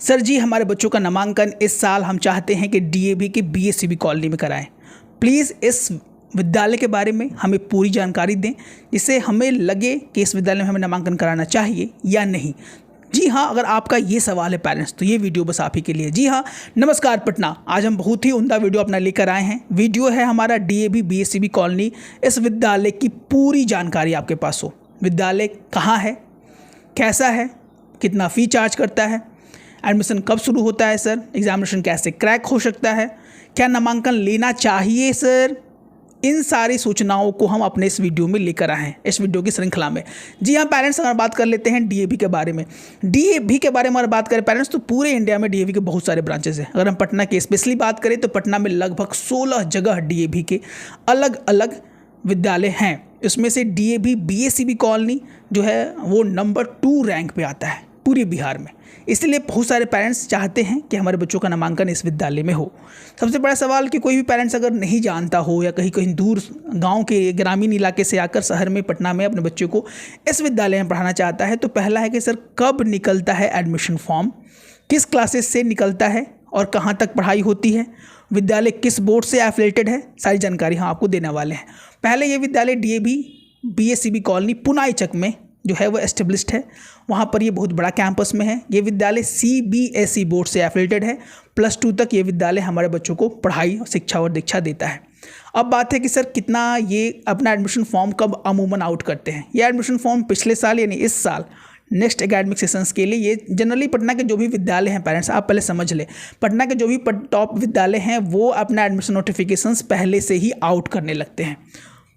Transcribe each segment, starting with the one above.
Sir जी, हमारे बच्चों का नामांकन इस साल हम चाहते हैं कि डीएवी के बीएससीबी कॉलोनी में कराएं। प्लीज़ इस विद्यालय के बारे में हमें पूरी जानकारी दें, जिससे हमें लगे कि इस विद्यालय में हमें नामांकन कराना चाहिए या नहीं। जी हाँ, अगर आपका ये सवाल है पेरेंट्स, तो ये वीडियो बस आप ही के लिए। जी हाँ, नमस्कार पटना। आज हम बहुत ही उम्दा वीडियो अपना लेकर आए हैं। वीडियो है हमारा डीएवी बीएससीबी कॉलोनी। इस विद्यालय की पूरी जानकारी आपके पास हो। विद्यालय कहाँ है, कैसा है, कितना फ़ी चार्ज करता है, एडमिशन कब शुरू होता है सर, एग्जामिनेशन कैसे क्रैक हो सकता है, क्या नामांकन लेना चाहिए सर, इन सारी सूचनाओं को हम अपने इस वीडियो में लेकर आए हैं, इस वीडियो की श्रृंखला में। जी हाँ पेरेंट्स, अगर बात कर लेते हैं डीएवी के बारे में। डीएवी के बारे में अगर बात करें पेरेंट्स, तो पूरे इंडिया में डीएवी के बहुत सारे ब्रांचेस हैं। अगर हम पटना की स्पेशली बात करें तो पटना में लगभग 16 जगह डीएवी के अलग अलग विद्यालय हैं। इसमें से डीएवी बीएससीबी कॉलोनी जो है वो नंबर 2 रैंक पे आता है पूरे बिहार में। इसलिए बहुत सारे पेरेंट्स चाहते हैं कि हमारे बच्चों का नामांकन इस विद्यालय में हो। सबसे बड़ा सवाल कि कोई भी पेरेंट्स अगर नहीं जानता हो या कहीं दूर गांव के ग्रामीण इलाके से आकर शहर में पटना में अपने बच्चों को इस विद्यालय में पढ़ाना चाहता है, तो पहला है कि सर कब निकलता है एडमिशन फॉर्म, किस क्लासेस से निकलता है और कहाँ तक पढ़ाई होती है, विद्यालय किस बोर्ड से एफिलेटेड है, सारी जानकारी हम आपको देने वाले हैं। पहले ये विद्यालय डीएवी बीएससीबी कॉलोनी पुनाई चक में जो है वो एस्टेब्लिश्ड है। वहाँ पर ये बहुत बड़ा कैंपस में है। ये विद्यालय सीबीएसई बोर्ड से एफिलेटेड है। +2 तक ये विद्यालय हमारे बच्चों को पढ़ाई, शिक्षा और दीक्षा देता है। अब बात है कि सर कितना ये अपना एडमिशन फॉर्म कब अमूमन आउट करते हैं। ये एडमिशन फॉर्म पिछले साल यानी इस साल नेक्स्ट एकेडमिक सेशंस के लिए ये जनरली पटना के जो भी विद्यालय हैं पेरेंट्स, आप पहले समझ लें, पटना के जो भी टॉप विद्यालय हैं वो अपना एडमिशन नोटिफिकेशंस पहले से ही आउट करने लगते हैं,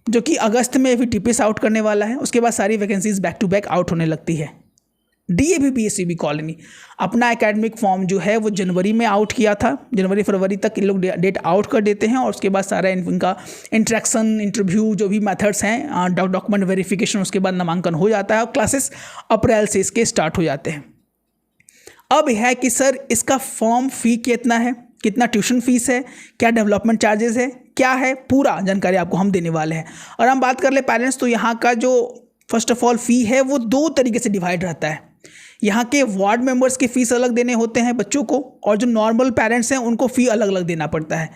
जो कि अगस्त में अभी टीपीएस आउट करने वाला है। उसके बाद सारी vacancies back to back out होने लगती है। डीएवी बीएससीबी कॉलोनी अपना एकेडमिक फॉर्म जो है वो जनवरी में आउट किया था। जनवरी फरवरी तक ये लोग डेट आउट कर देते हैं और उसके बाद सारा इनका इंट्रैक्शन, इंटरव्यू, जो भी मेथड्स हैं, डॉक्यूमेंट वेरिफिकेशन, उसके बाद नामांकन हो जाता है और क्लासेस अप्रैल से इसके स्टार्ट हो जाते हैं। अब है कि सर इसका फॉर्म फ़ी कितना है, कितना ट्यूशन फीस है, क्या डेवलपमेंट चार्जेस है, क्या है, पूरा जानकारी आपको हम देने वाले हैं। और हम बात कर ले पेरेंट्स, तो यहाँ का जो फर्स्ट ऑफ ऑल फ़ी है वो 2 तरीके से डिवाइड रहता है। यहाँ के वार्ड मेंबर्स की फ़ीस अलग देने होते हैं बच्चों को, और जो नॉर्मल पेरेंट्स हैं उनको फ़ी अलग अलग देना पड़ता है।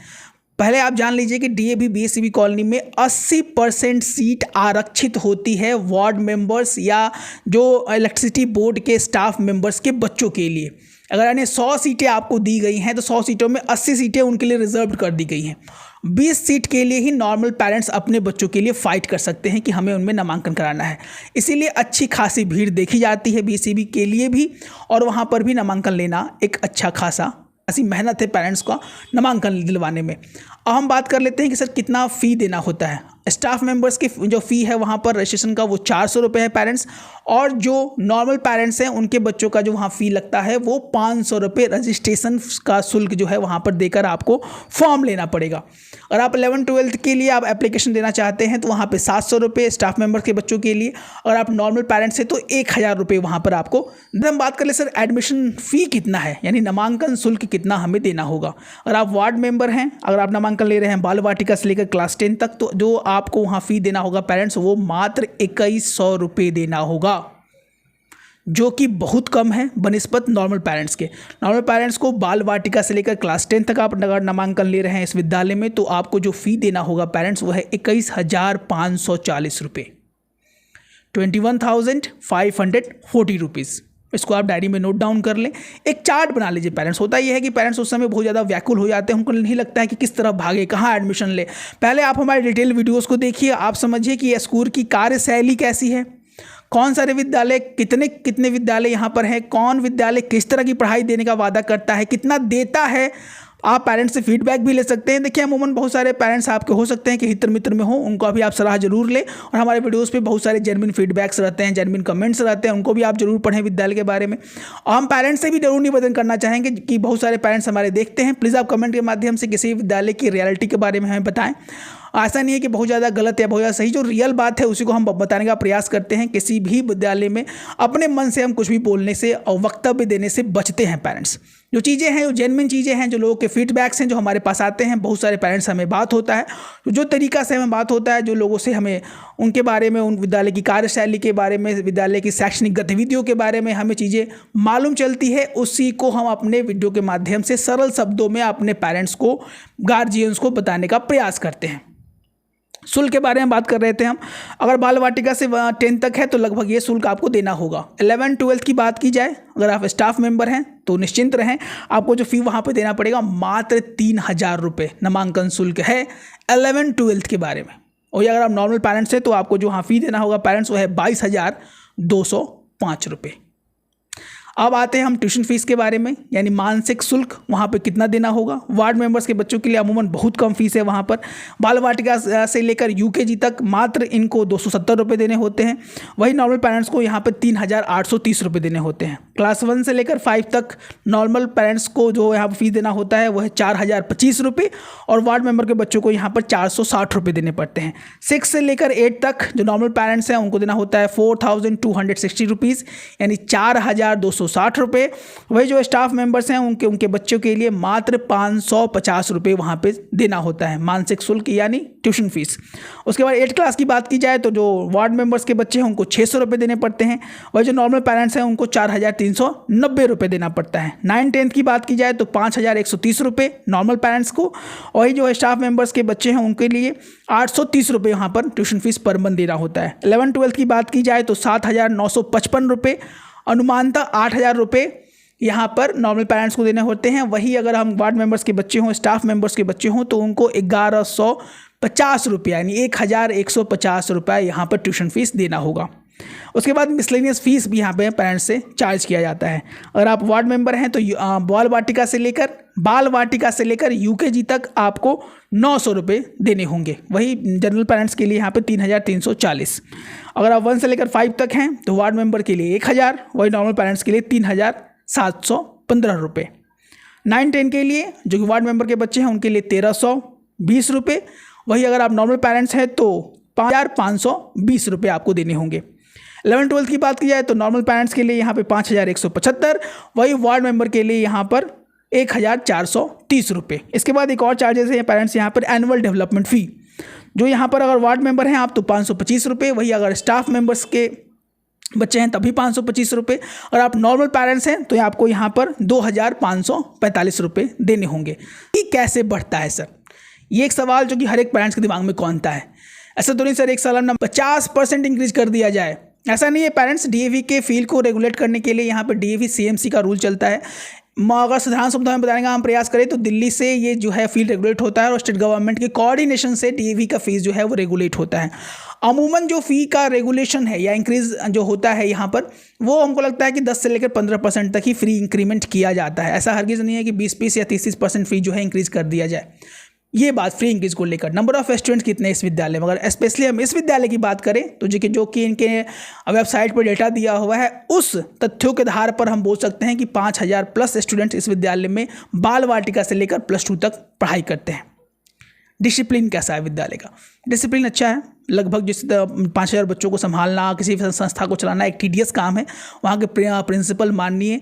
पहले आप जान लीजिए कि डीएवी बीएससीबी कॉलोनी में 80% सीट आरक्षित होती है वार्ड मेंबर्स या जो इलेक्ट्रिसिटी बोर्ड के स्टाफ मेंबर्स के बच्चों के लिए। अगर यानी 100 सीटें आपको दी गई हैं तो 100 सीटों में 80 सीटें उनके लिए रिजर्व कर दी गई हैं। 20 सीट के लिए ही नॉर्मल पेरेंट्स अपने बच्चों के लिए फाइट कर सकते हैं कि हमें उनमें नामांकन कराना है। इसीलिए अच्छी खासी भीड़ देखी जाती है बीएससीबी के लिए भी, और वहाँ पर भी नामांकन लेना एक अच्छा खासा ऐसी मेहनत है पेरेंट्स का नामांकन दिलवाने में। अब हम बात कर लेते हैं कि सर कितना फ़ी देना होता है। स्टाफ मेंबर्स की जो फ़ी है वहाँ पर रजिस्ट्रेशन का वो 400 रुपये है पेरेंट्स, और जो नॉर्मल पेरेंट्स हैं उनके बच्चों का जो वहाँ फ़ी लगता है वो 500 रुपये रजिस्ट्रेशन का शुल्क जो है वहाँ पर देकर आपको फॉर्म लेना पड़ेगा। और आप 11-12 के लिए आप एप्लीकेशन देना चाहते हैं तो वहाँ पे 700 रुपये स्टाफ मेंबर्स के बच्चों के लिए, और आप नॉर्मल पेरेंट्स हैं तो 1000 रुपये वहाँ पर आपको। हम बात कर ले सर एडमिशन फ़ी कितना है, यानी नामांकन शुल्क कितना हमें देना होगा। अगर आप वार्ड मेंबर हैं, अगर आप नामांकन ले रहे हैं बाल वाटिका से लेकर क्लास 10 तक, तो जो आपको वहाँ फ़ी देना होगा पेरेंट्स वो मात्र 2100 रुपये देना होगा, जो कि बहुत कम है बनिस्बत नॉर्मल पेरेंट्स के। नॉर्मल पेरेंट्स को बाल वाटिका से लेकर क्लास 10 तक आप अगर नामांकन ले रहे हैं इस विद्यालय में, तो आपको जो फ़ी देना होगा पेरेंट्स वो है 21,540 रुपये, 21,540 रुपीज़। इसको आप डायरी में नोट डाउन कर लें, एक चार्ट बना लीजिए पेरेंट्स। होता यह है कि पेरेंट्स उस समय बहुत ज़्यादा व्याकुल हो जाते हैं, उनको नहीं लगता है कि किस तरफ भागे, कहाँ एडमिशन ले। पहले आप हमारे डिटेल वीडियोस को देखिए, आप समझिए कि स्कूल की कार्यशैली कैसी है, कौन सारे विद्यालय, कितने विद्यालय यहाँ पर हैं, कौन विद्यालय किस तरह की पढ़ाई देने का वादा करता है, कितना देता है। आप पेरेंट्स से फीडबैक भी ले सकते हैं। देखिए अमूमन बहुत सारे पेरेंट्स आपके हो सकते हैं कि हितर मित्र में हो, उनको अभी आप सलाह जरूर लें, और हमारे वीडियोस पे बहुत सारे जेन्युइन फीडबैक्स रहते हैं, जेन्युइन कमेंट्स रहते हैं, उनको भी आप जरूर पढ़ें विद्यालय के बारे में। और हम पेरेंट्स से भी जरूर निवेदन करना चाहेंगे कि बहुत सारे पेरेंट्स हमारे देखते हैं, प्लीज़ आप कमेंट के माध्यम से किसी विद्यालय की रियलिटी के बारे में हमें बताएं। ऐसा नहीं है कि बहुत ज़्यादा गलत या बहुत ज़्यादा सही, जो रियल बात है उसी को हम बताने का प्रयास करते हैं। किसी भी विद्यालय में अपने मन से हम कुछ भी बोलने से और वक्तव्य देने से बचते हैं पेरेंट्स। जो चीज़ें हैं, जो जेन्युइन चीज़ें हैं, जो लोगों के फीडबैक्स हैं, जो हमारे पास आते हैं, बहुत सारे पेरेंट्स से हमें बात होता है, तो जो तरीका से हमें बात होता है, जो लोगों से हमें उनके बारे में, उन विद्यालय की कार्यशैली के बारे में, विद्यालय की शैक्षणिक गतिविधियों के बारे में हमें चीज़ें मालूम चलती है, उसी को हम अपने वीडियो के माध्यम से सरल शब्दों में अपने पेरेंट्स को, गार्जियंस को बताने का प्रयास करते हैं। शुल्क के बारे में बात कर रहे थे हम। अगर बाल वाटिका से 10 तक है तो लगभग ये शुल्क आपको देना होगा। 11-12 की बात की जाए, अगर आप स्टाफ मेंबर हैं तो निश्चिंत रहें, आपको जो फ़ी वहाँ पे देना पड़ेगा मात्र 3000 रुपये नामांकन शुल्क है 11-12 के बारे में। और अगर आप नॉर्मल पेरेंट्स हैं तो आपको जो हाँ फ़ी देना होगा पेरेंट्स, वो है 22,205 रुपये। अब आते हैं हम ट्यूशन फीस के बारे में, यानी मानसिक शुल्क वहाँ पे कितना देना होगा। वार्ड मेंबर्स के बच्चों के लिए अमूमन बहुत कम फीस है वहाँ पर। बाल वाटिका से लेकर यूकेजी तक मात्र इनको 270 रुपये देने होते हैं। वही नॉर्मल पेरेंट्स को यहाँ पर 3,830 रुपये देने होते हैं। क्लास 1 से लेकर 5 तक नॉर्मल पेरेंट्स को जो यहाँ पर फीस देना होता है वह है 4,025 रुपये, और वार्ड मेंबर के बच्चों को यहाँ पर 460 रुपये देने पड़ते हैं। 6 से लेकर 8 तक जो नॉर्मल पेरेंट्स हैं उनको देना होता है 4,260 रुपीज़, यानी 4,260 रुपये। वही जो स्टाफ मेंबर्स हैं उनके बच्चों के लिए मात्र 550 रुपये वहाँ पे देना होता है मानसिक शुल्क, यानी ट्यूशन फीस। उसके बाद 8 क्लास की बात की जाए तो जो वार्ड मेंबर्स के बच्चे हैं उनको 600 रुपये देने पड़ते हैं। वही जो नॉर्मल पेरेंट्स हैं उनको 4,390 रुपये देना पड़ता है। 9-10 की बात की जाए तो 5,130 रुपये नॉर्मल पेरेंट्स को। वही जो स्टाफ मेंबर्स के बच्चे हैं उनके लिए 830 रुपये यहाँ पर ट्यूशन फीस पर मंथ देना होता है। 11-12 की बात की जाए तो 7,955 रुपये, अनुमानतः 8,000 रुपये यहाँ पर नॉर्मल पेरेंट्स को देने होते हैं। वही अगर हम वार्ड मेंबर्स के बच्चे हों, स्टाफ मेंबर्स के बच्चे हों तो उनको 1,150 रुपये, यानी 1,150 रुपये यहाँ पर ट्यूशन फीस देना होगा। उसके बाद मिसलेनियस फीस भी यहाँ पे पेरेंट्स से चार्ज किया जाता है। अगर आप वार्ड मेंबर हैं तो बाल वाटिका से लेकर यूकेजी तक आपको 900 रुपये देने होंगे। वही जनरल पेरेंट्स के लिए यहाँ पे 3,340। अगर आप 1 से लेकर 5 तक हैं तो वार्ड मेंबर के लिए 1,000, वही नॉर्मल पेरेंट्स के लिए 3,715 रुपये। 9-10 के लिए जो कि वार्ड मेंबर के बच्चे हैं उनके लिए 1,320 रुपये। वही अगर आप नॉर्मल पेरेंट्स हैं तो 5,520 रुपये आपको देने होंगे। 11-12 की बात की जाए तो नॉर्मल पेरेंट्स के लिए यहाँ पे 5,175, वही वार्ड मेंबर के लिए यहाँ पर 1,430 रुपये। इसके बाद एक और चार्जेस है पेरेंट्स यहाँ पर, एनुअल डेवलपमेंट फ़ी, जो यहाँ पर अगर वार्ड मेंबर हैं आप तो 525 रुपये, वही अगर स्टाफ मेंबर्स के बच्चे हैं तभी 525 रुपये, और आप नॉर्मल पेरेंट्स हैं तो आपको यहाँ पर 2,545 रुपये देने होंगे। ये कैसे बढ़ता है सर? ये एक सवाल जो कि हर एक पेरेंट्स के दिमाग में कौनता है। ऐसा तो नहीं सर एक साल में 50% इंक्रीज कर दिया जाए, ऐसा नहीं है पेरेंट्स। डीएवी के फील्ड को रेगुलेट करने के लिए यहाँ पर डीएवी सीएमसी का रूल चलता है। अगर साधारण शब्दों में बताने का हम प्रयास करें तो दिल्ली से ये जो है फील्ड रेगुलेट होता है और स्टेट गवर्नमेंट के कोऑर्डिनेशन से डीएवी का फीस जो है वो रेगुलेट होता है। अमूमन जो फ़ी का रेगुलेशन है या इंक्रीज़ जो होता है यहाँ पर, वो हमको लगता है कि 10 से लेकर 15% तक ही फ्री इंक्रीमेंट किया जाता है। ऐसा हरगिज़ नहीं है कि 20 या 30% फ़ी जो है इंक्रीज़ कर दिया जाए। ये बात फ्री इंक्रीज को लेकर। नंबर ऑफ स्टूडेंट्स कितने इस विद्यालय में, अगर स्पेशली हम इस विद्यालय की बात करें तो जो कि इनके वेबसाइट पर डेटा दिया हुआ है, उस तथ्यों के आधार पर हम बोल सकते हैं कि 5,000 प्लस स्टूडेंट्स इस विद्यालय में बाल वाटिका से लेकर +2 तक पढ़ाई करते हैं। डिसिप्लिन कैसा है विद्यालय का? डिसिप्लिन अच्छा है। लगभग जिस 5,000 बच्चों को संभालना, किसी संस्था को चलाना एक टीडियस काम है। वहाँ के प्रिंसिपल माननीय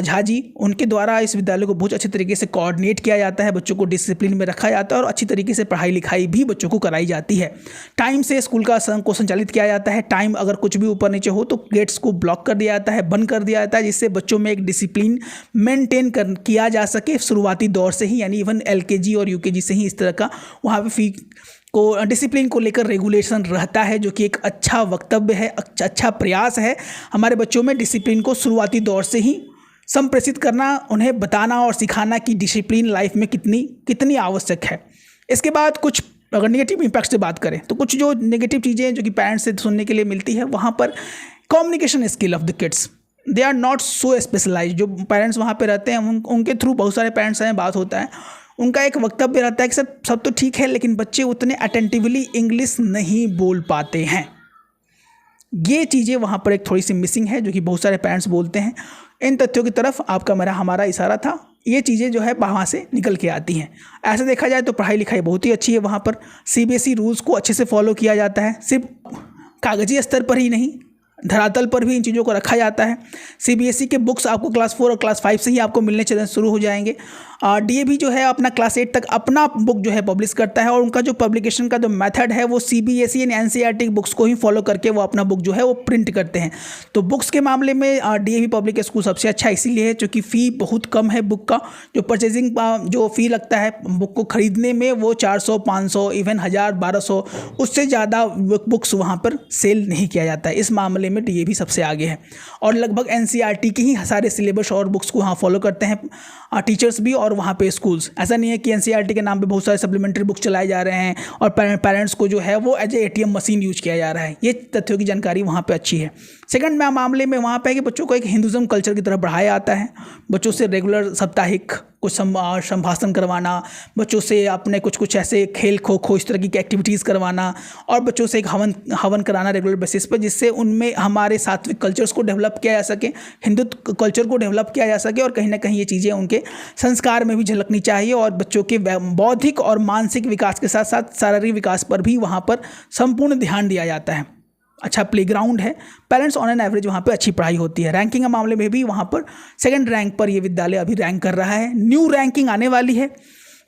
झा जी, उनके द्वारा इस विद्यालय को बहुत अच्छे तरीके से कोऑर्डिनेट किया जाता है, बच्चों को डिसिप्लिन में रखा जाता है और अच्छी तरीके से पढ़ाई लिखाई भी बच्चों को कराई जाती है। टाइम से स्कूल को संचालित किया जाता है। टाइम अगर कुछ भी ऊपर नीचे हो तो गेट्स को ब्लॉक कर दिया जाता है, बंद कर दिया जाता है, जिससे बच्चों में एक डिसिप्लिन मेंटेन किया जा सके शुरुआती दौर से ही, यानी इवन LKG और UKG से ही इस तरह का वहाँ पर फी को डिसिप्लिन को लेकर रेगुलेशन रहता है, जो कि एक अच्छा वक्तव्य है, अच्छा प्रयास है हमारे बच्चों में डिसिप्लिन को शुरुआती दौर से ही संप्रेषित करना, उन्हें बताना और सिखाना कि डिसिप्लिन लाइफ में कितनी आवश्यक है। इसके बाद कुछ अगर नेगेटिव इम्पैक्ट से बात करें तो कुछ जो नेगेटिव चीज़ें जो कि पेरेंट्स से सुनने के लिए मिलती है, वहाँ पर communication skill of the kids, they are not so specialize. जो पेरेंट्स वहाँ पे रहते हैं उनके थ्रू बहुत सारे पेरेंट्स से बात होता है, उनका एक वक्तव्य रहता है कि सर सब तो ठीक है लेकिन बच्चे उतने अटेंटिवली इंग्लिश नहीं बोल पाते हैं। ये चीज़ें वहाँ पर एक थोड़ी सी मिसिंग है, जो कि बहुत सारे पेरेंट्स बोलते हैं। इन तथ्यों की तरफ आपका हमारा इशारा था। ये चीज़ें जो है वहाँ से निकल के आती हैं। ऐसे देखा जाए तो पढ़ाई लिखाई बहुत ही अच्छी है वहाँ पर। CBSE रूल्स को अच्छे से फॉलो किया जाता है, सिर्फ कागजी स्तर पर ही नहीं, धरातल पर भी इन चीज़ों को रखा जाता है। सीबीएसई के बुक्स आपको क्लास 4 और क्लास 5 से ही आपको मिलने चलने शुरू हो जाएंगे। डीएवी जो है अपना क्लास 8 तक अपना बुक जो है पब्लिश करता है और उनका जो पब्लिकेशन का जो मेथड है वो सीबीएसई एंड एनसीईआरटी बुक्स को ही फॉलो करके वो अपना बुक जो है वो प्रिंट करते हैं। तो बुक्स के मामले में डीएवी पब्लिक स्कूल सबसे अच्छा इसीलिए है क्योंकि फ़ी बहुत कम है बुक का। जो परचेजिंग जो फ़ी लगता है बुक को ख़रीदने में वो 400, 500, इवन 1000, 1200 उससे ज़्यादा बुक्स वहाँ पर सेल नहीं किया जाता है। इस मामले में डीएवी सबसे आगे है और लगभग एनसीईआरटी के ही सारे सिलेबस और बुक्स को वहाँ फॉलो करते हैं टीचर्स भी और वहाँ पे स्कूल्स। ऐसा नहीं है कि एनसीईआरटी के नाम पे बहुत सारे सप्लीमेंट्री बुक्स चलाए जा रहे हैं और पेरेंट्स को जो है वो as a ATM machine use किया जा रहा है। ये तथ्यों की जानकारी वहाँ पे अच्छी है। सेकंड में मामले में वहाँ पे है कि बच्चों को एक हिंदुज़म कल्चर की तरफ बढ़ाया जाता है। बच्चों से रेगुलर साप्ताहिक कुछ संभाषण करवाना, बच्चों से अपने कुछ ऐसे खेल खो इस तरह की एक्टिविटीज़ करवाना और बच्चों से एक हवन कराना रेगुलर बेसिस पर, जिससे उनमें हमारे सात्विक कल्चर्स को डेवलप किया जा सके, हिंदुत्व कल्चर को डेवलप किया जा सके और कहीं ना कहीं ये चीज़ें उनके संस्कार में भी झलकनी चाहिए और बच्चों के बौद्धिक और मानसिक विकास के साथ साथ शारीरिक विकास पर भी वहाँ पर संपूर्ण ध्यान दिया जाता है। अच्छा प्लेग्राउंड है, पेरेंट्स ऑन एन एवरेज वहाँ पे अच्छी पढ़ाई होती है। रैंकिंग के मामले में भी वहाँ पर सेकंड रैंक पर ये विद्यालय अभी रैंक कर रहा है। न्यू रैंकिंग आने वाली है,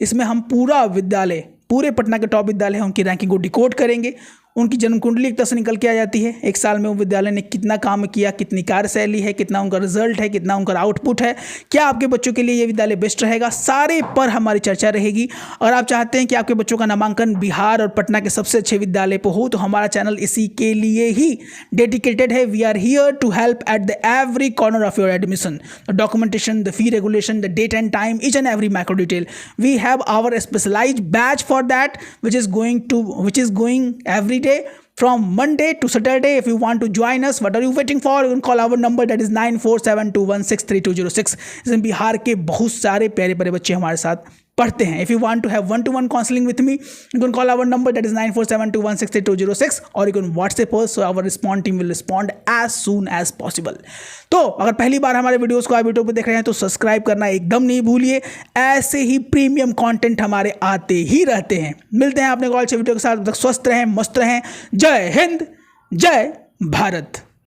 इसमें हम पूरा विद्यालय, पूरे पटना के टॉप विद्यालय हैं उनकी रैंकिंग को डिकोड करेंगे। उनकी जन्म कुंडली एक तरह से निकल के आ जाती है। एक साल में वो विद्यालय ने कितना काम किया, कितनी कार्यशैली है, कितना उनका रिजल्ट है, कितना उनका आउटपुट है, क्या आपके बच्चों के लिए ये विद्यालय बेस्ट रहेगा, सारे पर हमारी चर्चा रहेगी। अगर आप चाहते हैं कि आपके बच्चों का नामांकन बिहार और पटना के सबसे अच्छे विद्यालय पर हो तो हमारा चैनल इसी के लिए ही डेडिकेटेड है। We are here to help at the every corner of your admission, the documentation, the fee regulation, the date and time, each and every macro detail. We have our specialized batch for that which is going every day from Monday to Saturday. If you want to join us, what are you waiting for? You can call our number, that is 9472163206. इसमें बिहार के बहुत सारे प्यारे प्यारे बच्चे हमारे साथ पढ़ते हैं। If you want to have one-to-one counseling with me, you can call our number, that is 9472163206, or you can WhatsApp us, so our response team will respond as soon as possible. तो अगर पहली बार हमारे videos को आप YouTube पे देख रहे हैं तो सब्सक्राइब करना एकदम नहीं भूलिए। ऐसे ही प्रीमियम कंटेंट हमारे आते ही रहते हैं। मिलते हैं अपने कॉल से वीडियो के साथ। स्वस्थ रहें, मस्त रहें। जय हिंद, जय भारत।